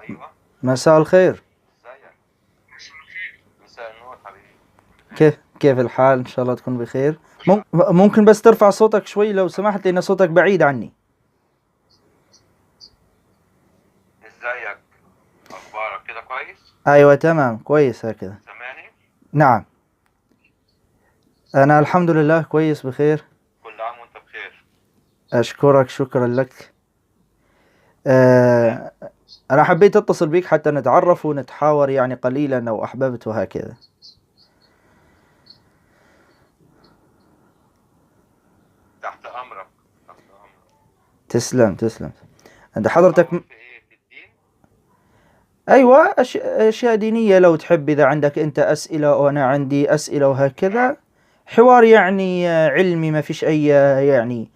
ايوه. مساء الخير. ازيك؟ مساء النور حبيبي. كيف الحال؟ إن شاء الله تكون بخير. ممكن بس ترفع صوتك شوي لو سمحت، لأن صوتك بعيد عني. ازيك؟ اخبارك كده كويس؟ أيوة تمام كويس هكذا. سامعني؟ نعم أنا الحمد لله كويس بخير. كل عام وانت بخير. أشكرك، شكرا لك. تمام. أنا حبيت أتصل بك حتى نتعرف ونتحاور يعني قليلا لو أحببت وهكذا. تحت امرك تحت امرك. تسلم تسلم. أنت حضرتك تحاور في ايه؟ في الدين؟ أيوة أشياء دينية لو تحب، إذا عندك أنت أسئلة وأنا عندي أسئلة وهكذا. حوار يعني علمي، ما فيش أي يعني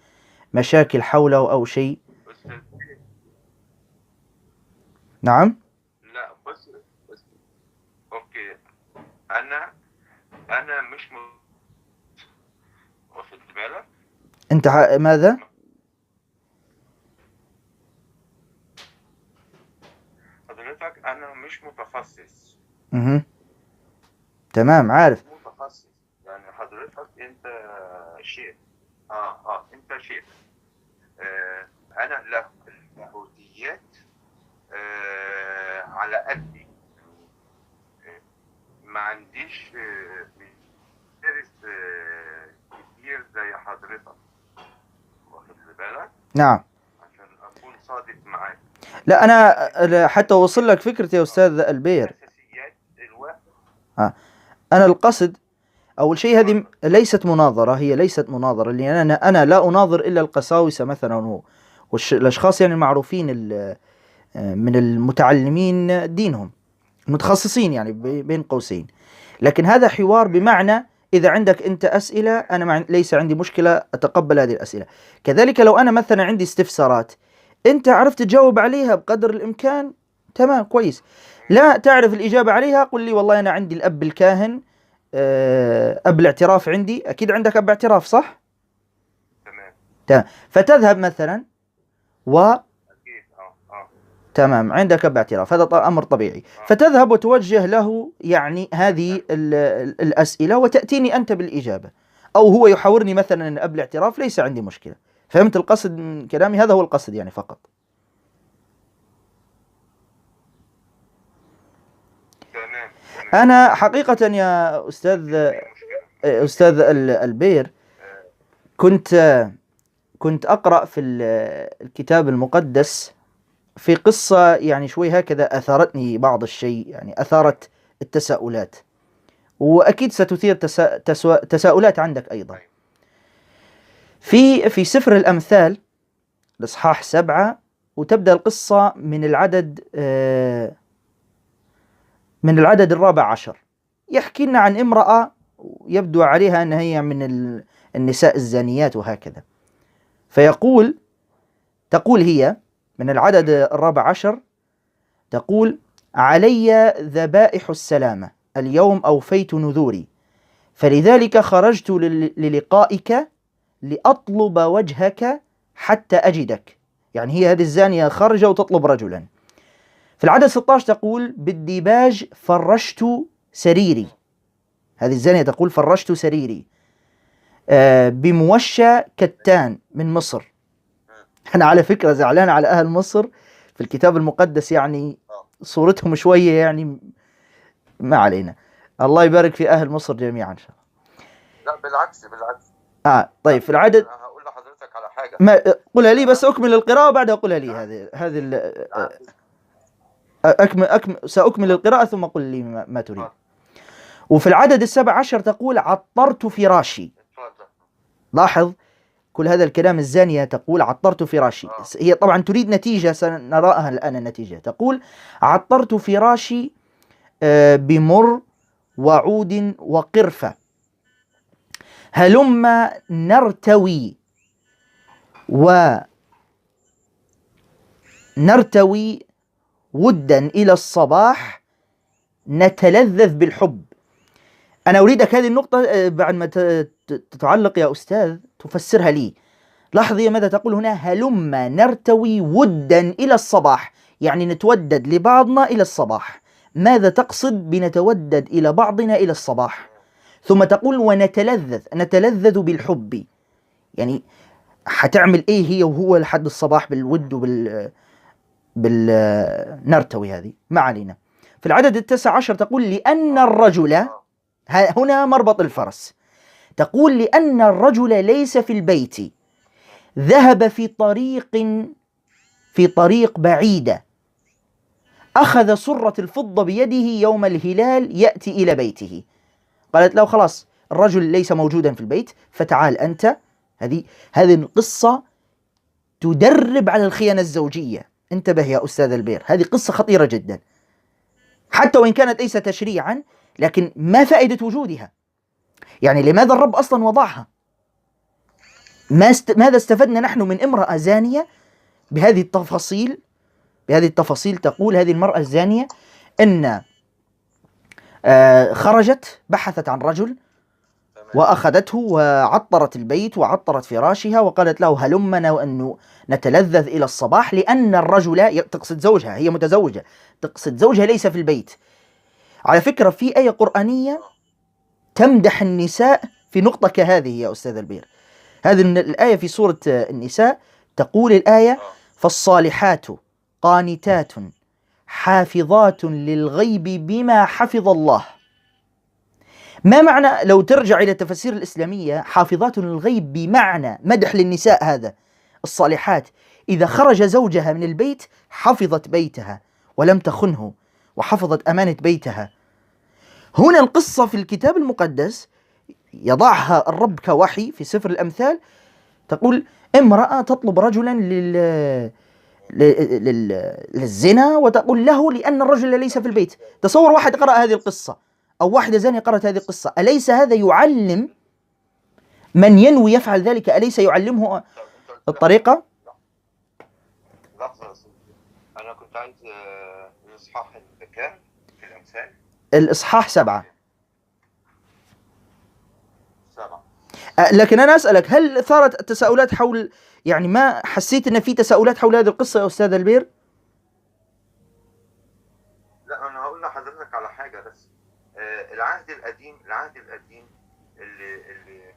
مشاكل حوله أو شيء. استاذ. نعم. لا بص. اوكي. انا انا مش واخد بالك. أنت ماذا؟ حضرتك انا مش متخصص. مه. تمام عارف. متخصص يعني حضرتك انت شيخ. انت شيخ. انا لا، اللاهوتيات على قدي. ما عنديش درس كتير زي حضرتك، واخد بالك. نعم. عشان اكون صادق معاك. لا أنا حتى أوصل لك فكرتي يا أستاذ البير. اساسيات الواحد. أنا القصد أول شيء هذه ليست مناظرة، هي ليست مناظرة، لأن أنا لا أناظر إلا القساوسة مثلا والأشخاص يعني المعروفين من المتعلمين دينهم، متخصصين يعني بين قوسين. لكن هذا حوار بمعنى إذا عندك أنت أسئلة أنا ليس عندي مشكلة أتقبل هذه الأسئلة. كذلك لو أنا مثلا عندي استفسارات أنت عرفت تجاوب عليها بقدر الإمكان تمام كويس. لا تعرف الإجابة عليها قل لي والله أنا عندي الأب الكاهن، أب الاعتراف عندي. أكيد عندك أب اعتراف صح؟ تمام. فتذهب مثلا اكيد. تمام عندك أب اعتراف، هذا أمر طبيعي. فتذهب وتوجه له يعني هذه الأسئلة وتأتيني أنت بالإجابة، أو هو يحاورني مثلا أن أب الاعتراف، ليس عندي مشكلة. فهمت القصد من كلامي؟ هذا هو القصد يعني فقط. تمام. أنا حقيقة يا أستاذ البير كنت أقرأ في الكتاب المقدس في قصة يعني شوي هكذا أثارتني بعض الشيء، يعني أثارت التساؤلات، وأكيد ستثير تساؤلات عندك أيضا. في سفر الأمثال الإصحاح 7، وتبدأ القصة من العدد 14. يحكي لنا عن امرأة يبدو عليها أنها هي من النساء الزانيات وهكذا. تقول هي من العدد 14، تقول: علي ذبائح السلامة، اليوم أوفيت نذوري، فلذلك خرجت للقائك لأطلب وجهك حتى أجدك. يعني هي هذه الزانية خارجة وتطلب رجلا. في العدد 16 تقول: بالديباج فرشت سريري. هذه الزانية تقول فرشت سريري. بموشى كتان من مصر. أنا على فكرة زعلان على أهل مصر في الكتاب المقدس، يعني صورتهم شوية يعني ما علينا. الله يبارك في أهل مصر جميعا إن شاء الله. لا بالعكس بالعكس. طيب في العدد هقول لحضرتك على حاجة. ما قولها لي بس أكمل القراءة وبعدها قولها لي. سأكمل القراءة ثم قل لي ما تريد. وفي العدد 17 تقول: عطرت فراشي. لاحظ كل هذا الكلام، الزانية تقول عطرت فراشي. هي طبعا تريد نتيجة سنراها الآن النتيجة. تقول: عطرت فراشي بمر وعود وقرفة، هلما نرتوي ودا إلى الصباح نتلذذ بالحب. أنا أريدك هذه النقطة بعد ما تتعلق يا أستاذ تفسرها لي. لاحظي ماذا تقول هنا: هلما نرتوي ودا إلى الصباح، يعني نتودد لبعضنا إلى الصباح. ماذا تقصد بنتودد إلى بعضنا إلى الصباح؟ ثم تقول نتلذذ بالحب، يعني حتعمل إيه هي وهو لحد الصباح بالود بالنرتوي هذه، ما علينا. في العدد 19 تقول لأن الرجل، هنا مربط الفرس، تقول لأن الرجل ليس في البيت، ذهب في طريق بعيدة، أخذ صرة الفضة بيده يوم الهلال يأتي إلى بيته. قالت له خلاص الرجل ليس موجودا في البيت، فتعال أنت. هذه القصة تدرب على الخيانة الزوجية. انتبه يا أستاذ البير، هذه قصة خطيرة جدا، حتى وإن كانت ليس تشريعا، لكن ما فائدة وجودها؟ يعني لماذا الرب أصلا وضعها؟ ماذا استفدنا نحن من امرأة زانية بهذه التفاصيل؟ تقول هذه المرأة الزانية أن خرجت بحثت عن رجل وأخذته وعطرت البيت وعطرت فراشها وقالت له هلمنا أن نتلذذ إلى الصباح، لأن الرجل، تقصد زوجها، هي متزوجة، تقصد زوجها ليس في البيت. على فكرة في آية قرآنية تمدح النساء في نقطة كهذه يا أستاذ البير. هذه الآية في سورة النساء، تقول الآية فالصالحات قانتات حافظات للغيب بما حفظ الله. ما معنى، لو ترجع إلى التفاسير الإسلامية، حافظات للغيب بمعنى مدح للنساء هذا الصالحات، إذا خرج زوجها من البيت حفظت بيتها ولم تخنه وحفظت أمانة بيتها. هنا القصة في الكتاب المقدس يضعها الرب كوحي في سفر الأمثال، تقول امرأة تطلب رجلا للزنا وتقول له لأن الرجل ليس في البيت. تصور واحد قرأ هذه القصة أو واحدة زانية قرأت هذه القصة، أليس هذا يعلم من ينوي يفعل ذلك؟ أليس يعلمه الطريقة؟ لحظة، أنا كنت عايز الإصحاح كام في الأمثال؟ الإصحاح 7. لكن أنا أسألك، هل ثارت التساؤلات حول، يعني ما حسيت أن في تساؤلات حول هذه القصة يا أستاذ البير؟ لا، أنا هقول لحضرتك على حاجة بس. العهد القديم اللي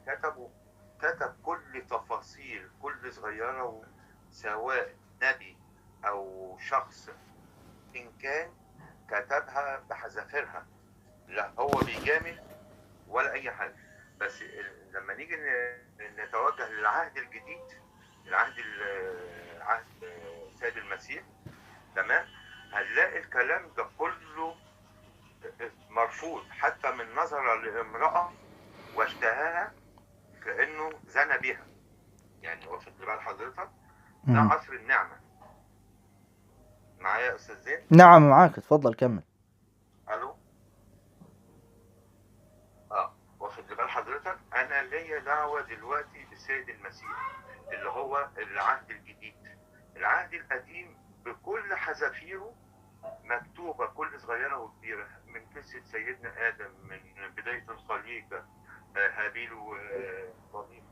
كتب كل تفاصيل كل صغيرة، سواء نبي أو شخص إن كان، كتبها بحذافيرها، لا هو بيجامل ولا أي حاجة. بس لما نيجي نتوجه للعهد الجديد، عهد السيد المسيح، تمام، هنلاقي الكلام ده كله مرفوض، حتى من نظرة لامرأة واشتهاها كأنه زنى بها. يعني واخد بال حضرتك؟ ده عصر النعمة. معايا يا أستاذ زين؟ نعم معاك، تفضل كمل. ألو؟ واخد بال حضرتك؟ أنا ليا دعوة دلوقتي بالسيد المسيح اللي هو العهد الجديد. العهد القديم بكل حذافيره مكتوبة كل صغيرة وكبيرة، من قصة سيدنا آدم، من بداية الخليقة، هابيل وقابيل،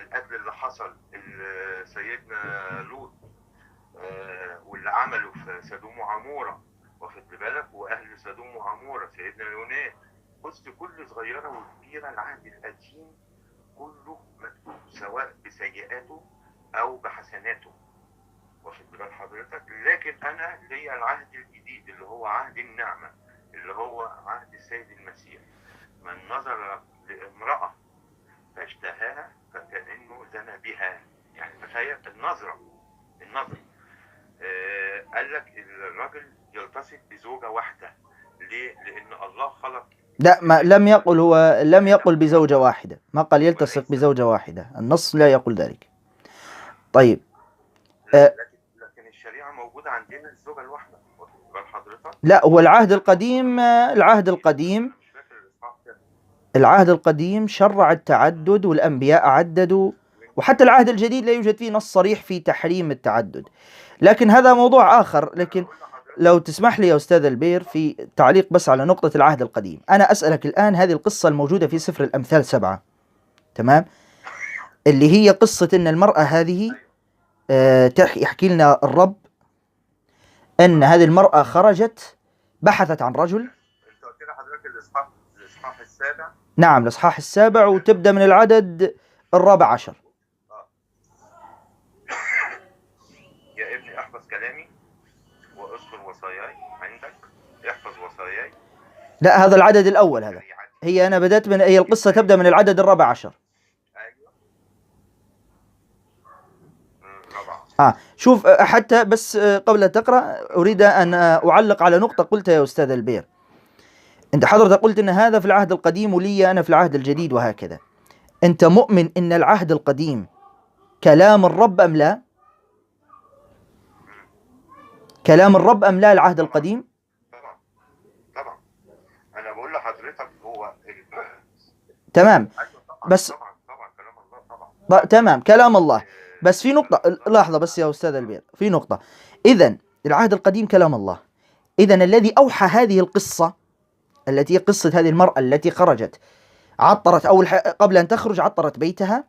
القتل اللي حصل سيدنا لوط، واللي عمله في سدوم وعمورة، واخد بالك، وأهل سدوم وعمورة سيدنا يونان. بص كل صغيرة وكبيرة العهد القديم كله مكتوب، سواء بسيئاته أو بحسناته، واخد بال حضرتك. لكن أنا ليا العهد الجديد اللي هو عهد النعمة، اللي هو عهد السيد المسيح. من نظر لامرأة فاشتهاها فكأنه زنى بها. يعني تخيل النظرة. قال لك الراجل يلتصق بزوجة واحدة. ليه؟ لأن الله خلق. لا، ما لم يقل بزوجة واحدة، ما قال يلتصق بزوجة واحدة، النص لا يقول ذلك. طيب، لكن الشريعة موجودة عندنا الزوجة الواحدة، واخد بال حضرتك؟ لا، هو العهد القديم شرع التعدد والأنبياء عددوا، وحتى العهد الجديد لا يوجد فيه نص صريح في تحريم التعدد، لكن هذا موضوع آخر. لكن لو تسمح لي يا أستاذ البير في تعليق بس على نقطة العهد القديم، أنا أسألك الآن، هذه القصة الموجودة في سفر الأمثال 7، تمام، اللي هي قصة أن المرأة هذه يحكي لنا الرب أن هذه المرأة خرجت بحثت عن رجل. انت قلت لي حضرتك الاصحاح السابع. نعم، الإصحاح السابع وتبدأ من العدد 14. يا ابني احفظ كلامي واذكر وصاياي عندك، احفظ وصاياي. لا، هذا العدد الأول. هذا هي أنا بدأت من هي القصة تبدأ من العدد 14. شوف، حتى بس قبل أن تقرأ أريد أن أعلق على نقطة قلتها يا أستاذ البير. أنت حضرتك قلت أن هذا في العهد القديم ولي أنا في العهد الجديد وهكذا. أنت مؤمن أن العهد القديم كلام الرب أم لا؟ كلام الرب أم لا العهد القديم؟ طبعا أنا بقول لحضرتك هو تمام. بس طبعا كلام الله طبعا. تمام كلام الله. بس في نقطة، لحظة بس يا أستاذ البير، في نقطة. إذن العهد القديم كلام الله، إذن الذي أوحى هذه القصة التي هي قصة هذه المرأة التي خرجت عطرت قبل أن تخرج عطرت بيتها،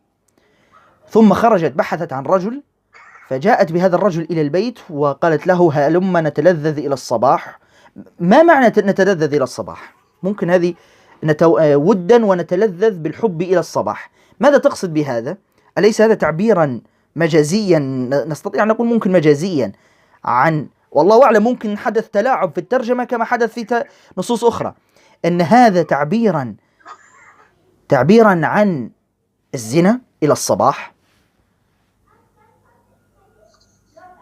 ثم خرجت بحثت عن رجل، فجاءت بهذا الرجل إلى البيت وقالت له هلم نتلذذ إلى الصباح. ما معنى نتلذذ إلى الصباح؟ ممكن هذه ودا ونتلذذ بالحب إلى الصباح. ماذا تقصد بهذا؟ أليس هذا تعبيرا مجازيا؟ نستطيع أن نقول ممكن مجازيا عن، والله أعلم ممكن حدث تلاعب في الترجمة كما حدث في نصوص أخرى، أن هذا تعبيرا عن الزنا إلى الصباح.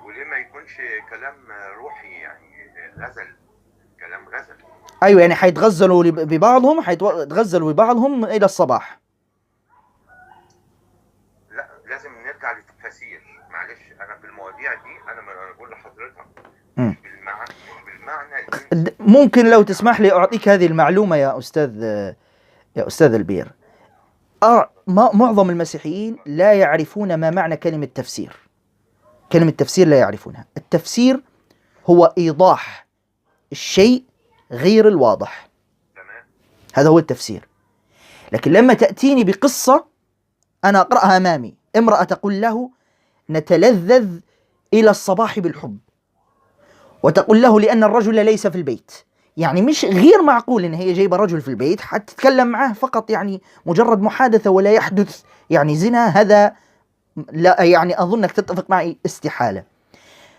وليه ما يكونش كلام روحي يعني غزل، كلام غزل؟ أيوة، يعني حيتغزلوا ببعضهم إلى الصباح. لا، لازم نرجع للتفاسير. معلش أنا في المواضيع دي أنا بقول لحضرتك مش بالمعنى. ممكن لو تسمح لي أعطيك هذه المعلومة يا أستاذ البير. معظم المسيحيين لا يعرفون ما معنى كلمة تفسير. كلمة تفسير لا يعرفونها. التفسير هو إيضاح الشيء غير الواضح، هذا هو التفسير. لكن لما تأتيني بقصة أنا أقرأها أمامي، امرأة تقول له نتلذذ إلى الصباح بالحب، وتقول له لأن الرجل ليس في البيت، يعني مش غير معقول إن هي جايبة رجل في البيت حتى تتكلم معه فقط، يعني مجرد محادثة ولا يحدث يعني زنا. هذا لا، يعني أظنك تتفق معي استحالة.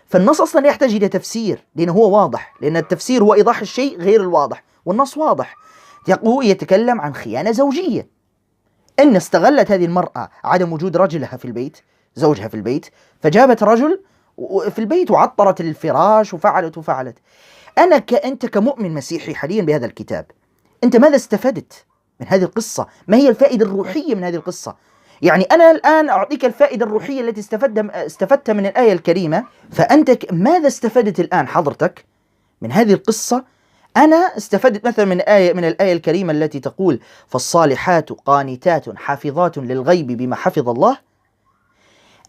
فالنص أصلا لا يحتاج إلى تفسير لأنه هو واضح، لأن التفسير هو إيضاح الشيء غير الواضح، والنص واضح. هو يتكلم عن خيانة زوجية، إن استغلت هذه المرأة عدم وجود رجلها في البيت، زوجها في البيت، فجابت رجل في البيت وعطرت الفراش وفعلت. أنت كمؤمن مسيحي حاليا بهذا الكتاب، أنت ماذا استفدت من هذه القصة؟ ما هي الفائدة الروحية من هذه القصة؟ يعني أنا الآن أعطيك الفائدة الروحية التي استفدت من الآية الكريمة، فأنت ماذا استفدت الآن حضرتك من هذه القصة؟ أنا استفدت مثلا من الآية الكريمة التي تقول فالصالحات قانتات حافظات للغيب بما حفظ الله.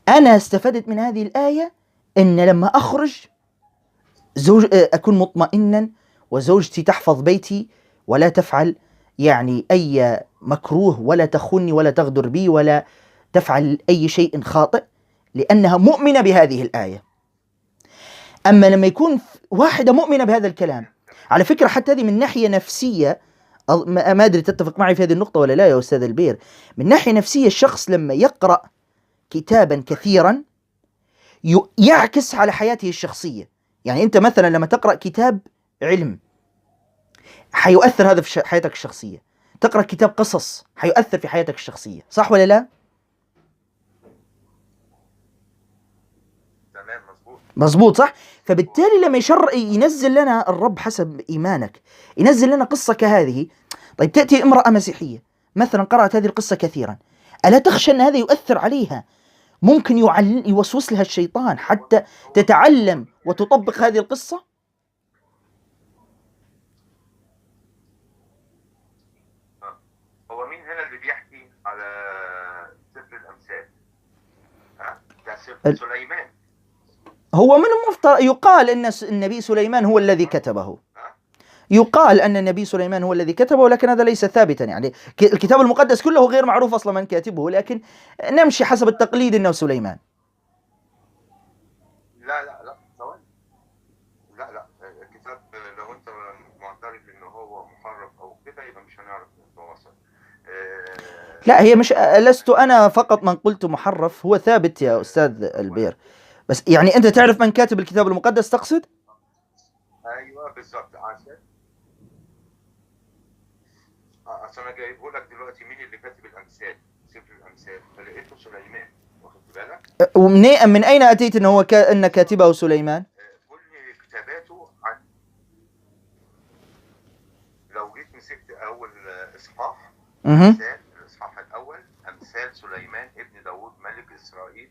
أنا استفدت من هذه الآية إن لما أخرج أكون مطمئنا، وزوجتي تحفظ بيتي ولا تفعل يعني أي مكروه، ولا تخوني ولا تغدر بي ولا تفعل أي شيء خاطئ، لأنها مؤمنة بهذه الآية. أما لما يكون واحدة مؤمنة بهذا الكلام، على فكرة حتى هذه من ناحية نفسية، ما أدري تتفق معي في هذه النقطة ولا لا يا أستاذ البير، من ناحية نفسية الشخص لما يقرأ كتابا كثيرا يعكس على حياته الشخصية. يعني أنت مثلا لما تقرأ كتاب علم حيؤثر هذا في حياتك الشخصية، تقرأ كتاب قصص حيؤثر في حياتك الشخصية، صح ولا لا؟ تمام، مظبوط صح؟ فبالتالي لما ينزل لنا الرب حسب إيمانك، ينزل لنا قصة كهذه. طيب تأتي امرأة مسيحية مثلا قرأت هذه القصة كثيرا، ألا تخشى أن هذا يؤثر عليها؟ ممكن يوسوس لها الشيطان حتى تتعلم وتطبق هذه القصة. هو مين هنا اللي بيحكي على سفر الأمثال؟ ده سفر سليمان. هو من المفترض يقال أن النبي سليمان هو الذي كتبه، يقال أن النبي سليمان هو الذي كتبه، ولكن هذا ليس ثابتا. يعني الكتاب المقدس كله غير معروف أصلا من كاتبه، لكن نمشي حسب التقليد أنه سليمان. لا ثواني، عشان نعرف نتواصل. لا هي مش، لست أنا فقط من قلت محرف، هو ثابت يا أستاذ البير. بس يعني أنت تعرف من كاتب الكتاب المقدس تقصد؟ ايوه بالظبط. عشان انا جايبه لك دلوقتي مين اللي كاتب الامثال، سفر الامثال، فلقيته سليمان، واخد بالك؟ من أين أتيت أنه هو أن كاتبه سليمان؟ كل كتاباته عن، لو جيت مسكت اول اصحاح امثال، الاصحاح الاول، امثال سليمان ابن داود ملك اسرائيل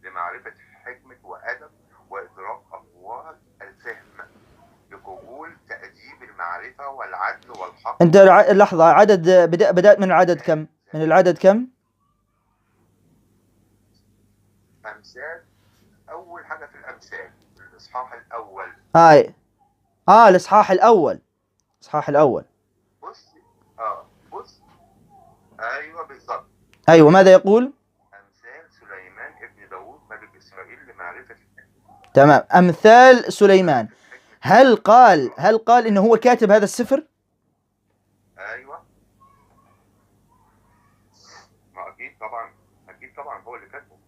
لمعرفه حكمه وادب وادراك اقوال الفهم، لقبول تاديب المعرفه والعدل والحق. أنت لحظة، عدد بدأت من العدد كم؟ من العدد كم؟ امثال اول حاجه في الامثال الاصحاح الاول. الإصحاح الأول، الإصحاح الأول. بص بص، ايوه بالظبط. أيوة، ماذا يقول؟ امثال سليمان ابن داود ملك اسرائيل لمعرفه الحكمه. تمام، أمثال سليمان. هل قال إنه هو كاتب هذا السفر؟ ايوه، ما اكيد طبعا، اكيد طبعا هو اللي كاتبه.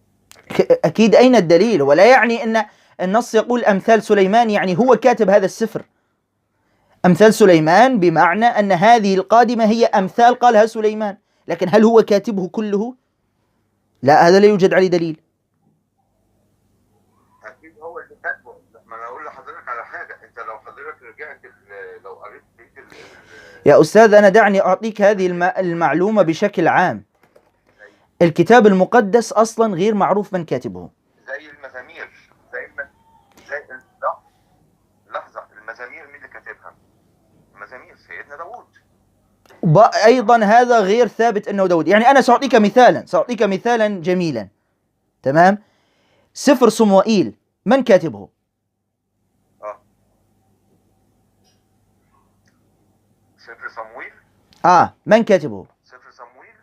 أكيد. أين الدليل؟ ولا يعني أن النص يقول أمثال سليمان يعني هو كاتب هذا السفر. أمثال سليمان بمعنى أن هذه القادمة هي أمثال قالها سليمان، لكن هل هو كاتبه كله؟ لا، هذا لا يوجد عليه دليل. اكيد هو اللي كاتبه. ما انا اقول لحضرتك على حاجه، انت لو حضرتك رجعت لو قريت يا أستاذ، أنا دعني أعطيك هذه المعلومة بشكل عام. الكتاب المقدس أصلا غير معروف من كاتبه. زي المزامير، لحظه، المزامير مين اللي كاتبها؟ مزامير سيدنا داوود. أيضا هذا غير ثابت أنه داود. يعني أنا سأعطيك مثالا جميلا. تمام. سفر صموئيل من كاتبه؟ سفر صموئيل. من كاتبه؟ سفر صموئيل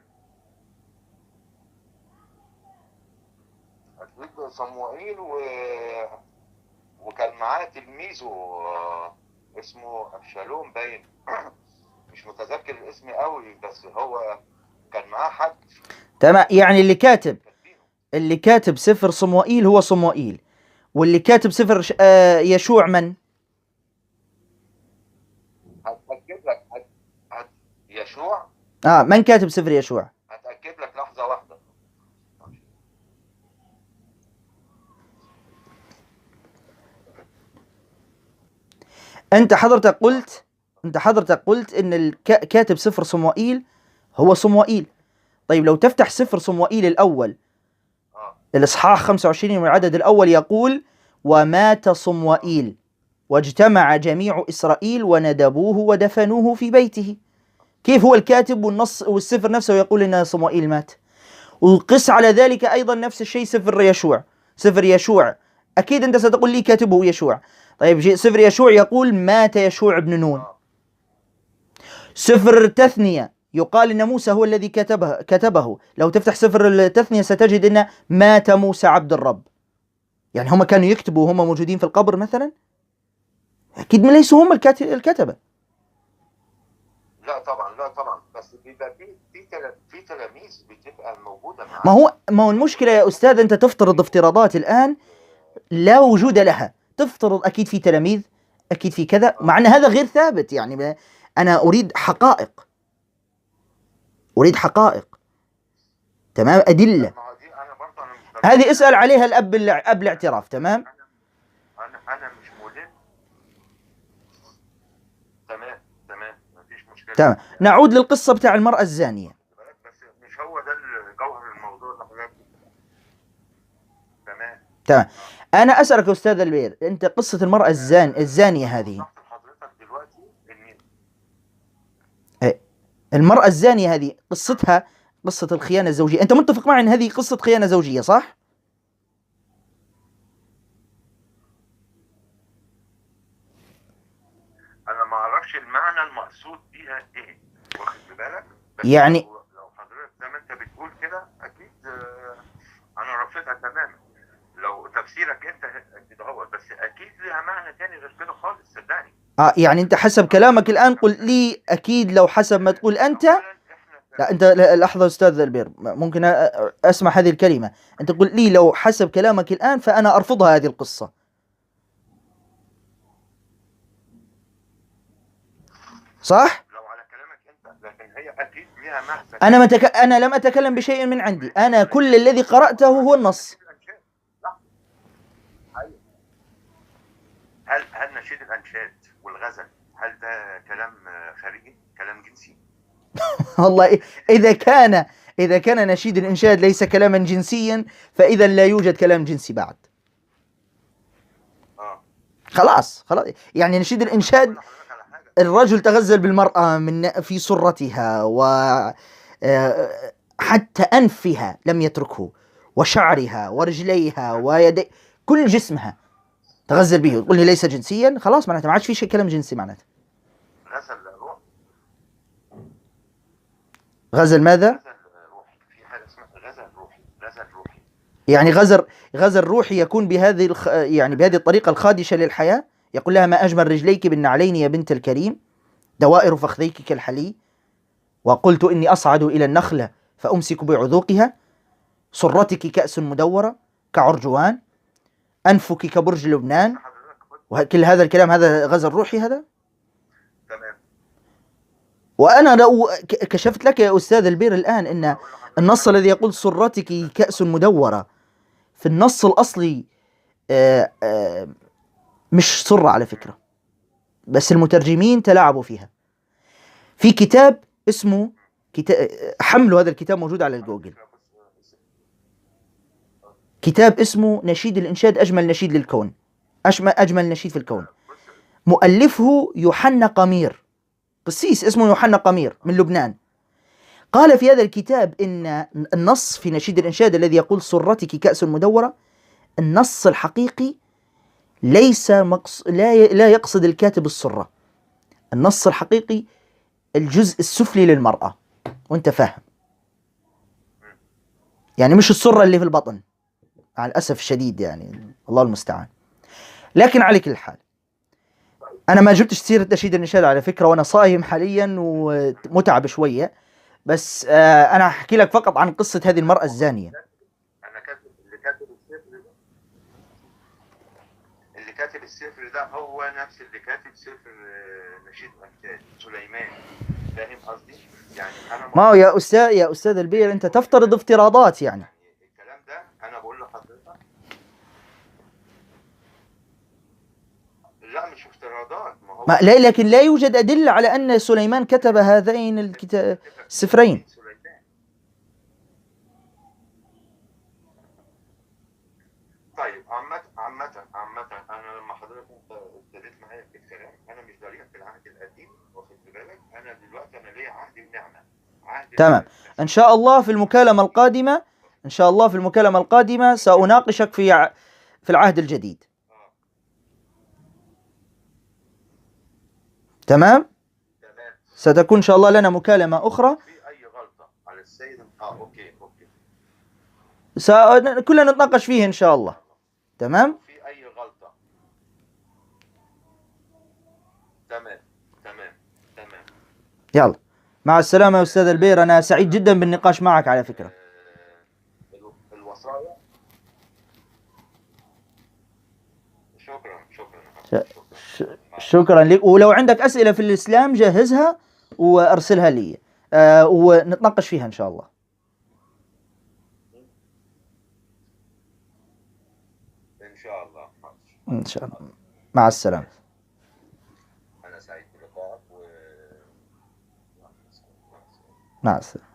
أكيد صموئيل وكان معاه تلميذه اسمه أبشالوم باين مش متذكر الاسم قوي، بس هو كان معاه حد. تمام، يعني اللي كاتب سفر صموئيل هو صموئيل، واللي كاتب سفر يشوع من؟ هتأكد لك يشوع. من كاتب سفر يشوع؟ هتأكد لك، لحظة واحدة. أنت حضرتك قلت إن كاتب سفر صموئيل هو صموئيل. طيب لو تفتح سفر صموئيل الأول الإصحاح 25 من العدد الأول يقول: ومات صموئيل واجتمع جميع إسرائيل وندبوه ودفنوه في بيته. كيف هو الكاتب والنص والسفر نفسه يقول إن صموئيل مات؟ وقس على ذلك أيضا نفس الشيء سفر يشوع أكيد أنت ستقول لي كاتبه يشوع. طيب سفر يشوع يقول مات يشوع بن نون. سفر التثنية يقال إن موسى هو الذي كتبه. لو تفتح سفر التثنية ستجد إن مات موسى عبد الرب. يعني هم كانوا يكتبوا وهم موجودين في القبر مثلا؟ أكيد ما ليسوا هم الكتبة. لا طبعا، بس بيبقى في تلاميذ بتبقى موجودة معاه. ما هو المشكلة يا أستاذ، أنت تفترض افتراضات الآن لا وجود لها. تفترض أكيد في تلاميذ، أكيد في كذا، مع أن هذا غير ثابت. يعني أنا أريد حقائق. تمام، أدلة. هذه اسأل عليها الأب الاعتراف. تمام. أنا مش ملم. تمام، مفيش مشكلة. تمام، نعود للقصة بتاع المرأة الزانية. بس مش هو ده جوهر الموضوع اللي حضرتك. تمام. أنا أسألك يا أستاذ البير، أنت قصة المرأة الزانية هذه، المرأة الزانية هذه قصتها قصة الخيانة الزوجية. أنت متفق معي أن هذه قصة خيانة زوجية، صح؟ أنا ما أعرفش المعنى المقصود بيها إيه، واخد بالك؟ يعني لو حضرتك زي ما أنت بتقول كده أكيد أنا رافضها تماما. لو تفسيرك أنت كده هو، بس أكيد لها معنى تاني غير كده خالص، صدقني. يعني أنت حسب كلامك الآن قل لي، أكيد لو حسب ما تقول أنت. أولاً إحنا لا أنت لحظة أستاذ البير، ممكن أسمع هذه الكلمة. أنت قل لي لو حسب كلامك الآن فأنا أرفضها هذه القصة، صح؟ لو على كلامك أنت، لكن هي أكيد ليها مغزى. أنا لم أتكلم بشيء من عندي، أنا كل الذي قرأته هو النص. هل نشيد الأنشاد والغزل هل ده كلام خارجي، كلام جنسي؟ والله إذا كان نشيد الإنشاد ليس كلاما جنسيا فإذا لا يوجد كلام جنسي بعد. خلاص يعني نشيد الإنشاد الرجل تغزل بالمرأة في سرتها، و حتى أنفها لم يتركه، وشعرها ورجليها ويدي، كل جسمها تغزل به، تقول لي ليس جنسيا؟ خلاص معناته ما عادش في شيء كلام جنسي معناته. غزل روح. غزل ماذا؟ غزل روحي، في حاجة اسمها غزل روحي. غزل روحي يعني غزل روحي يكون يعني بهذه الطريقة الخادشة للحياة، يقول لها ما أجمل رجليك بالنعلين يا بنت الكريم، دوائر فخذيك كالحلي، وقلت إني أصعد إلى النخلة فأمسك بعذوقها، سرتك كأس مدورة كعرجوان، أنفك كبرج لبنان، وكل هذا الكلام هذا غزل روحي هذا. تمام. وأنا لو كشفت لك يا أستاذ البير الآن أن النص الذي يقول سرتك كأس مدورة في النص الأصلي مش سرة على فكرة، بس المترجمين تلاعبوا فيها. في كتاب اسمه حملوا هذا الكتاب موجود على الجوجل، كتاب اسمه نشيد الإنشاد أجمل نشيد للكون، أجمل نشيد في الكون، مؤلفه يوحنا قمير، قسيس اسمه يوحنا قمير من لبنان. قال في هذا الكتاب إن النص في نشيد الإنشاد الذي يقول سرتك كأس مدورة، النص الحقيقي لا يقصد الكاتب السرة، النص الحقيقي الجزء السفلي للمرأة، وانت فاهم يعني مش السرة اللي في البطن مع الأسف الشديد، يعني الله المستعان. لكن على كل حال أنا ما جبتش سيرة نشيد الإنشاد على فكرة، وأنا صايم حاليا ومتعب شوية، بس أنا أحكي لك فقط عن قصة هذه المرأة الزانية. اللي كاتب السفر ده هو نفس اللي كاتب سفر نشيد الأنشاد، سليمان. فاهم قصدي؟ يعني أنا ما هو يا أستاذ البير أنت تفترض افتراضات يعني. الكلام ده أنا بقول لحضرتك لا مش افتراضات، ما هو لكن لا يوجد أدلة على أن سليمان كتب هذين السفرين. طيب عامة أنا لما حضرتك ابتديت معايا في الكلام، أنا مش ضريح في العهد القديم، واخد بالك؟ أنا دلوقتي أنا ليا عهد النعمة. تمام. إن شاء الله في المكالمة القادمة، إن شاء الله في المكالمة القادمة سأناقشك في العهد الجديد. تمام؟ ستكون إن شاء الله لنا مكالمة أخرى. في أي غلطة على السيد؟ أوكي. كلنا نتناقش فيه إن شاء الله. تمام؟ في أي غلطة؟ تمام. يلا مع السلامة يا أستاذ البير، أنا سعيد جدا بالنقاش معك على فكرة. الوصايا. شكرا لك، ولو عندك أسئلة في الإسلام جهزها وأرسلها لي ونتناقش فيها إن شاء الله. إن شاء الله. مع السلامة. أنا سعيد بلقائك مع السلامة.